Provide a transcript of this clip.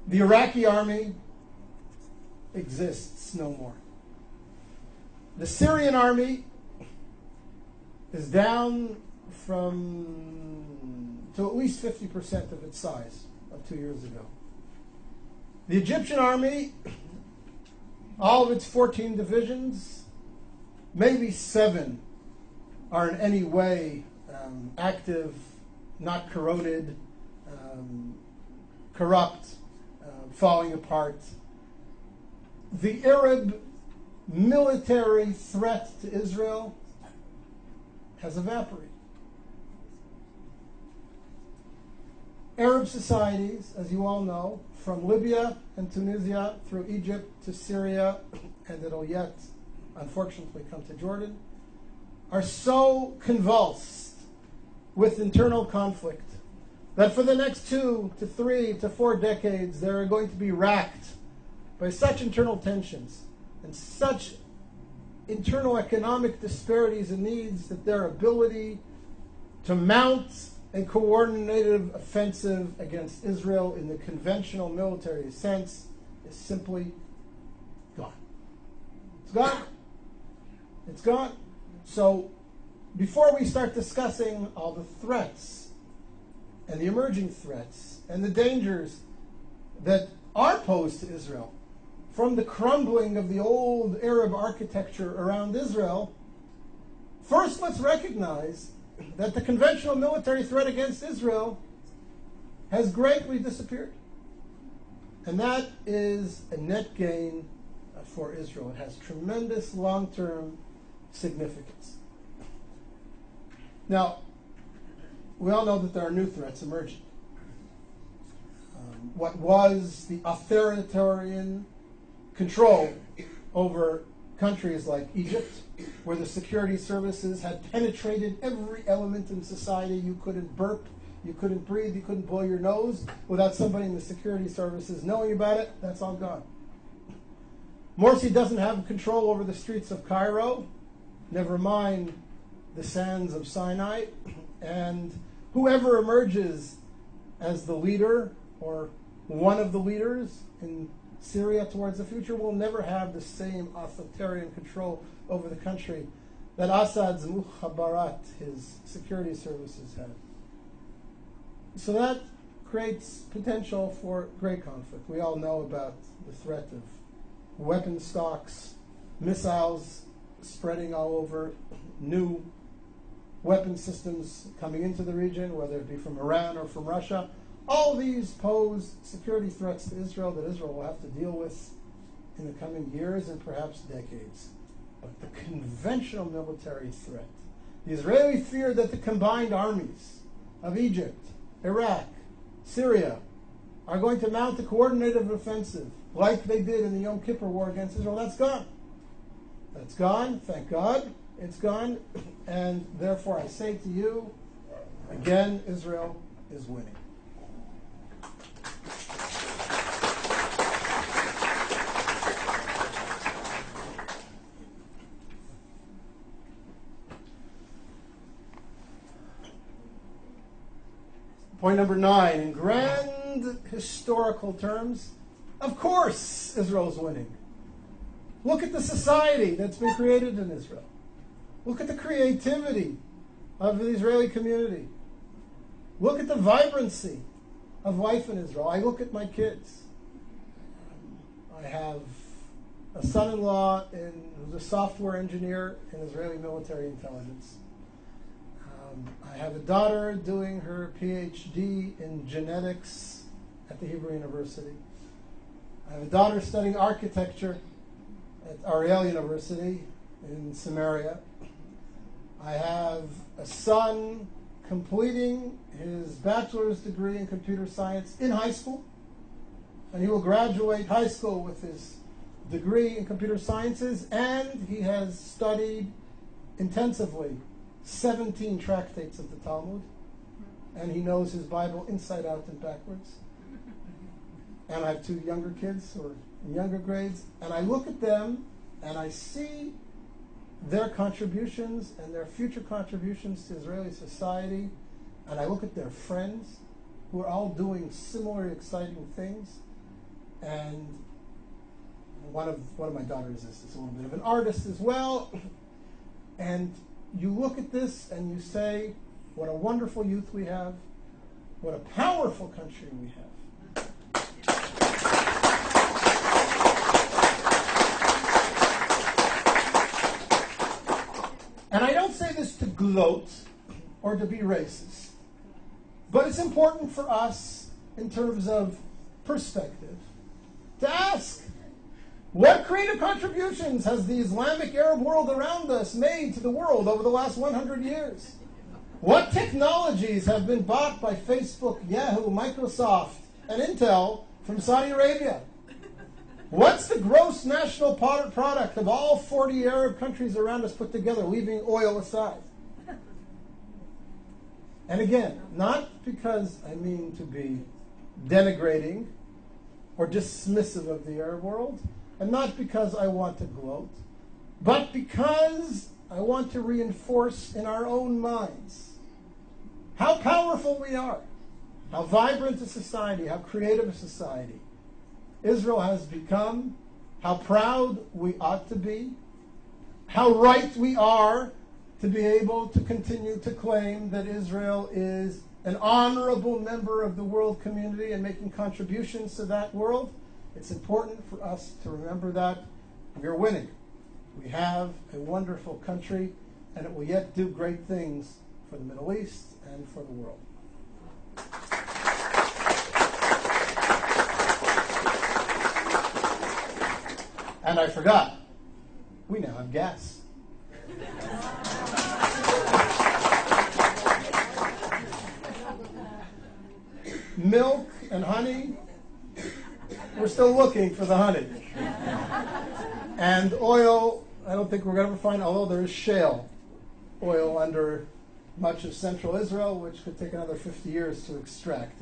The Iraqi army exists no more. The Syrian army is down to at least 50% of its size of 2 years ago. The Egyptian army, all of its 14 divisions, maybe 7 are in any way active, not corroded, corrupt, falling apart. The Arab military threat to Israel has evaporated. Arab societies, as you all know, from Libya and Tunisia through Egypt to Syria, and it'll yet, unfortunately, come to Jordan, are so convulsed with internal conflict that for the next 2 to 3 to 4 decades, they're going to be racked by such internal tensions and such internal economic disparities and needs that their ability to mount a coordinated offensive against Israel in the conventional military sense is simply gone. It's gone. It's gone. So before we start discussing all the threats and the emerging threats and the dangers that are posed to Israel from the crumbling of the old Arab architecture around Israel, first let's recognize that the conventional military threat against Israel has greatly disappeared. And that is a net gain for Israel. It has tremendous long-term significance. Now, we all know that there are new threats emerging. What was the authoritarian control over countries like Egypt, where the security services had penetrated every element in society. You couldn't burp, you couldn't breathe, you couldn't blow your nose without somebody in the security services knowing about it. That's all gone. Morsi doesn't have control over the streets of Cairo, never mind the sands of Sinai, and whoever emerges as the leader or one of the leaders in Syria towards the future will never have the same authoritarian control over the country that Assad's mukhabarat, his security services, had. So that creates potential for great conflict. We all know about the threat of weapon stocks, missiles spreading all over, new weapon systems coming into the region, whether it be from Iran or from Russia. All these pose security threats to Israel that Israel will have to deal with in the coming years and perhaps decades. But the conventional military threat, the Israeli fear that the combined armies of Egypt, Iraq, Syria are going to mount a coordinated offensive like they did in the Yom Kippur War against Israel, that's gone. That's gone, thank God, it's gone. And therefore I say to you, again, Israel is winning. Point number 9, in grand historical terms, of course Israel is winning. Look at the society that's been created in Israel. Look at the creativity of the Israeli community. Look at the vibrancy of life in Israel. I look at my kids. I have a son-in-law who's a software engineer in Israeli military intelligence. I have a daughter doing her PhD in genetics at the Hebrew University. I have a daughter studying architecture at Ariel University in Samaria. I have a son completing his bachelor's degree in computer science in high school, and he will graduate high school with his degree in computer sciences, and he has studied intensively 17 tractates of the Talmud, and he knows his Bible inside out and backwards. And I have 2 younger kids who are in younger grades, and I look at them and I see their contributions and their future contributions to Israeli society, and I look at their friends who are all doing similar exciting things, and one of my daughters is a little bit of an artist as well. And you look at this and you say, what a wonderful youth we have, what a powerful country we have. And I don't say this to gloat or to be racist, but it's important for us in terms of perspective to ask, what creative contributions has the Islamic Arab world around us made to the world over the last 100 years? What technologies have been bought by Facebook, Yahoo, Microsoft, and Intel from Saudi Arabia? What's the gross national product of all 40 Arab countries around us put together, leaving oil aside? And again, not because I mean to be denigrating or dismissive of the Arab world, and not because I want to gloat, but because I want to reinforce in our own minds how powerful we are, how vibrant a society, how creative a society Israel has become, how proud we ought to be, how right we are to be able to continue to claim that Israel is an honorable member of the world community and making contributions to that world. It's important for us to remember that we're winning. We have a wonderful country, and it will yet do great things for the Middle East and for the world. And I forgot, we now have gas. Milk and honey, we're still looking for the honey. And oil, I don't think we're going to ever find, although there is shale oil under much of central Israel, which could take another 50 years to extract.